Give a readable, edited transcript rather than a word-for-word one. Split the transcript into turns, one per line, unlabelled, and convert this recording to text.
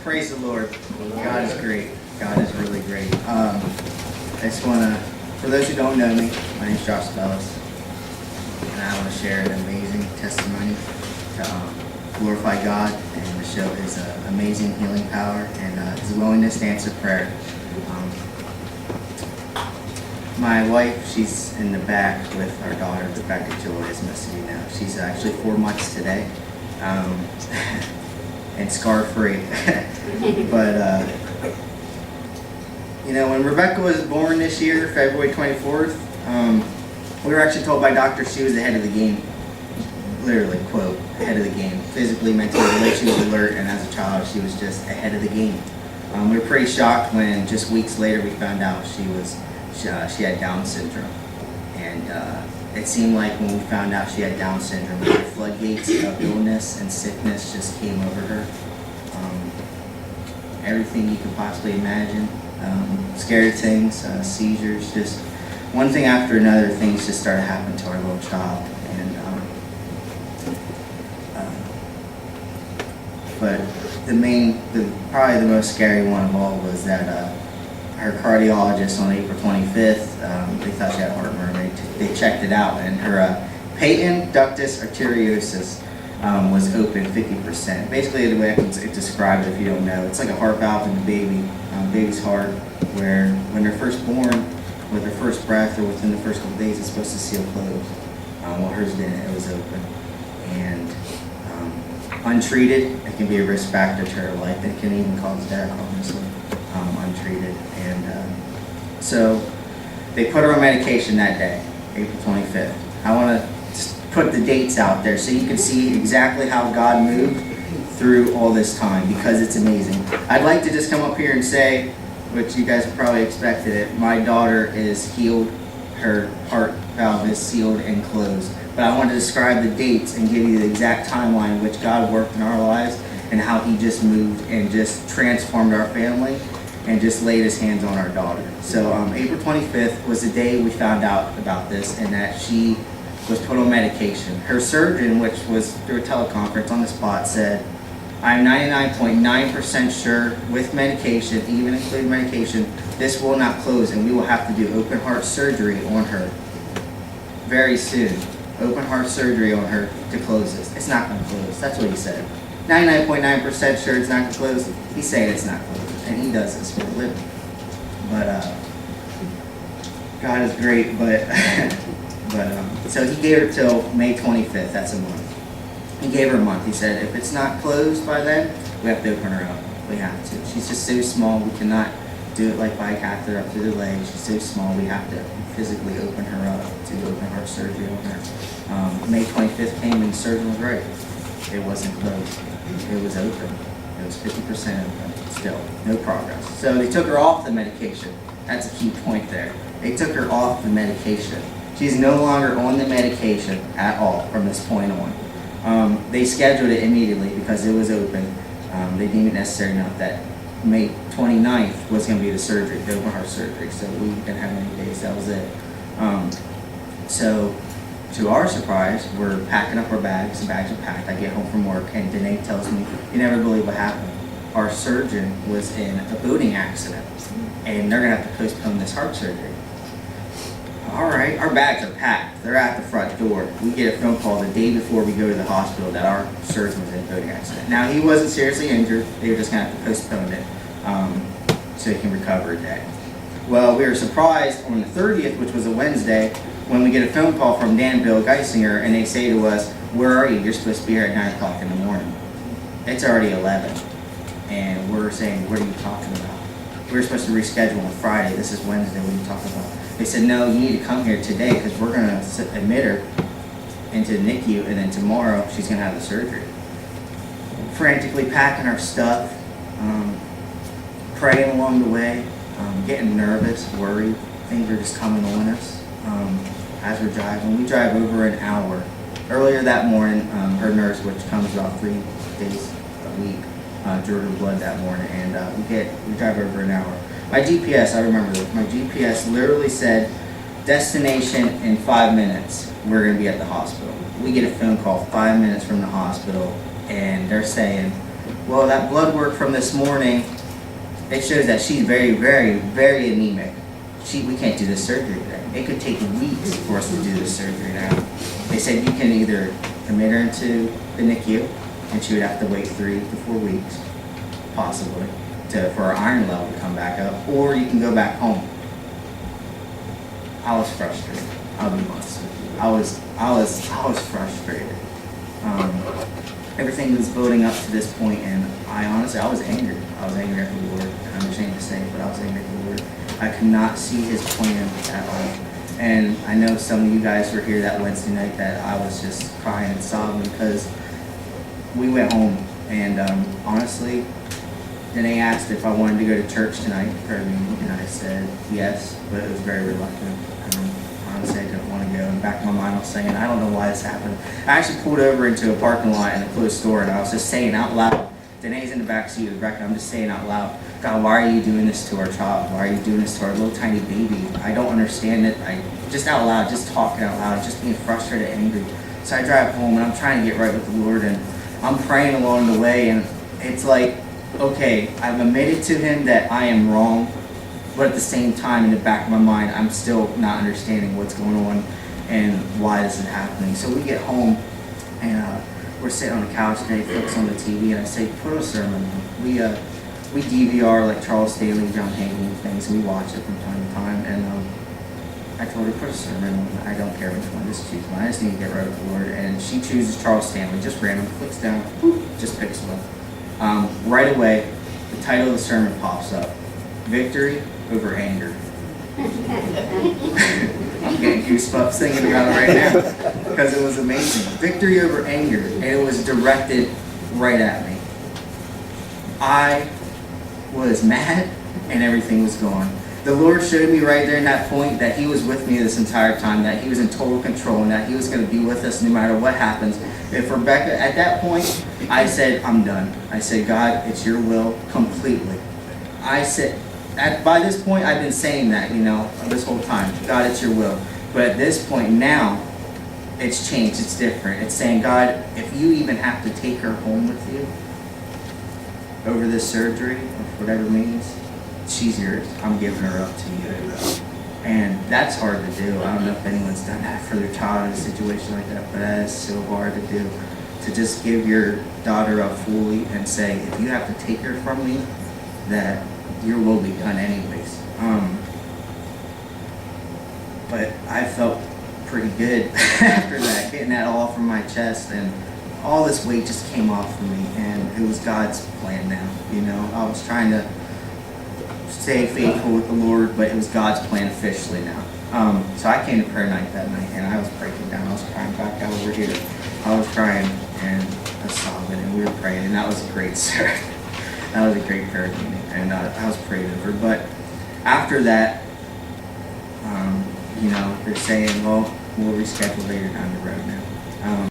Praise the Lord. God is great. God is really great. I just want to, for those who don't know me, my name is Spelas, and I want to share an amazing testimony to glorify God and to show His amazing healing power and His willingness to answer prayer. My wife, she's in the back with our daughter, Rebecca Joy, as most of you know. She's actually 4 months today. And scar-free. But, when Rebecca was born this year, February 24th, we were actually told by doctors she was ahead of the game. Literally, quote, ahead of the game. Physically, mentally, she was alert, and as a child, she was just ahead of the game. We were pretty shocked when just weeks later we found out she had Down syndrome. And it seemed like when we found out she had Down syndrome, the floodgates of illness and sickness just came over her. Everything you could possibly imagine. Scary things, seizures, just one thing after another, things just started happening to our little child. And but probably the most scary one of all was that her cardiologist on April 25th, they thought she had heartburn. They checked it out, and her patent ductus arteriosus was open 50%. Basically, the way I can describe it, if you don't know, it's like a heart valve in the baby's heart, where when they're first born, with their first breath or within the first couple of days, it's supposed to seal closed. Well, hers didn't. It was open, and untreated, it can be a risk factor to her life. It can even cause death, honestly, untreated. And so they put her on medication that day, April 25th. I want to just put the dates out there so you can see exactly how God moved through all this time, because it's amazing. I'd like to just come up here and say, which you guys probably expected it, my daughter is healed, her heart valve is sealed and closed. But I want to describe the dates and give you the exact timeline in which God worked in our lives and how He just moved and just transformed our family and just laid His hands on our daughter. So April 25th was the day we found out about this, and that she was put on medication. Her surgeon, which was through a teleconference on the spot, said, "I'm 99.9% sure with medication, even including medication, this will not close, and we will have to do open heart surgery on her very soon. Open heart surgery on her to close this. It's not going to close." That's what he said. 99.9% sure it's not going to close. He's saying it's not closing, and he does this for a living. But God is great. But so he gave her till May 25th. That's a month. He gave her a month. He said, if it's not closed by then, we have to open her up. We have to. She's just so small. We cannot do it like by catheter up through the leg. She's so small. We have to physically open her up to open heart surgery on her. May 25th came and the surgeon was right. It wasn't closed. It was open. It was 50% open. Still, no progress. So they took her off the medication. That's a key point there. They took her off the medication. She's no longer on the medication at all from this point on. They scheduled it immediately because it was open. They deemed it necessary enough that May 29th was going to be the surgery, the open heart surgery. So we didn't have any days. That was it. So to our surprise, we're packing up our bags. The bags are packed. I get home from work, and Danae tells me, "You never believe what happened. Our surgeon was in a boating accident, and they're going to have to postpone this heart surgery." All right, our bags are packed. They're at the front door. We get a phone call the day before we go to the hospital that our surgeon was in a boating accident. Now, he wasn't seriously injured. They were just going to have to postpone it so he can recover a day. Well, we were surprised on the 30th, which was a Wednesday, when we get a phone call from Dan and Bill Geisinger, and they say to us, "Where are you? You're supposed to be here at 9 o'clock in the morning." It's already 11. And we're saying, "What are you talking about? We were supposed to reschedule on Friday. This is Wednesday. What are you talking about?" They said, "No, you need to come here today because we're going to admit her into the NICU, and then tomorrow she's going to have the surgery." Frantically packing our stuff, praying along the way, getting nervous, worried. Things are just coming on us as we're driving. We drive over an hour. Earlier that morning, her nurse, which comes about 3 days a week, drew her blood that morning, and we drive over an hour. My GPS, I remember this, my GPS literally said, destination in 5 minutes, we're going to be at the hospital. We get a phone call 5 minutes from the hospital, and they're saying, Well, that blood work from this morning, it shows that she's very, very, very anemic. We can't do this surgery today. It could take weeks for us to do this surgery now. They said you can either admit her into the NICU, and she would have to wait 3 to 4 weeks, possibly, for her iron level to come back up, or you can go back home. I was frustrated. I'll be honest with you. I was frustrated. Everything was building up to this point, and I was angry. I was angry at the Lord, and I'm ashamed to say it, but I was angry at the Lord. I could not see His plan at all. And I know some of you guys were here that Wednesday night that I was just crying and sobbing because we went home, and honestly, Danae asked if I wanted to go to church tonight, prayer meeting, and I said yes, but it was very reluctant. Honestly, I didn't want to go. In the back of my mind, I was saying, I don't know why this happened. I actually pulled over into a parking lot in a closed store, and I was just saying out loud, Danae's in the back seat with Rebecca, I'm just saying out loud, God, why are you doing this to our child? Why are you doing this to our little tiny baby? I don't understand it. Just out loud, just talking out loud, just being frustrated and angry. So I drive home, and I'm trying to get right with the Lord, and I'm praying along the way, and it's like, okay, I've admitted to Him that I am wrong, but at the same time, in the back of my mind, I'm still not understanding what's going on and why this is happening. So we get home, and we're sitting on the couch today, flips on the TV, and I say, put a sermon on. We DVR like Charles Stanley, John Hagin things, and we watch it from time to time. And I told her, put a sermon on. I don't care which one, just choose one. I just need to get right with the Lord. And she chooses Charles Stanley, just random, clicks down, whoop, just picks one. Right away, the title of the sermon pops up. Victory over anger. I'm getting goosebumps thinking about it right now because it was amazing. Victory over anger, and it was directed right at me. I was mad, and everything was gone. The Lord showed me right there in that point that He was with me this entire time, that He was in total control, and that He was going to be with us no matter what happens. If Rebecca, at that point, I said, I'm done. I said, God, it's your will completely. I said, by this point, I've been saying that, this whole time. God, it's your will. But at this point now, it's changed. It's different. It's saying, God, if you even have to take her home with you over this surgery, or whatever it means, she's yours. I'm giving her up to you. And that's hard to do. I don't know if anyone's done that for their child in a situation like that, but that is so hard to do. To just give your daughter up fully and say, if you have to take her from me, that your will be done anyways. But I felt pretty good after that, getting that all from my chest, and all this weight just came off of me, and it was God's plan now. I was trying to stay faithful with the Lord, but it was God's plan officially now. So I came to prayer night that night, and I was breaking down. I was crying back out over here. I was crying and I was sobbing, and we were praying, and that was a great service. That was a great prayer meeting, and I was praying over. But after that, they're saying, well, we'll reschedule later down the road now.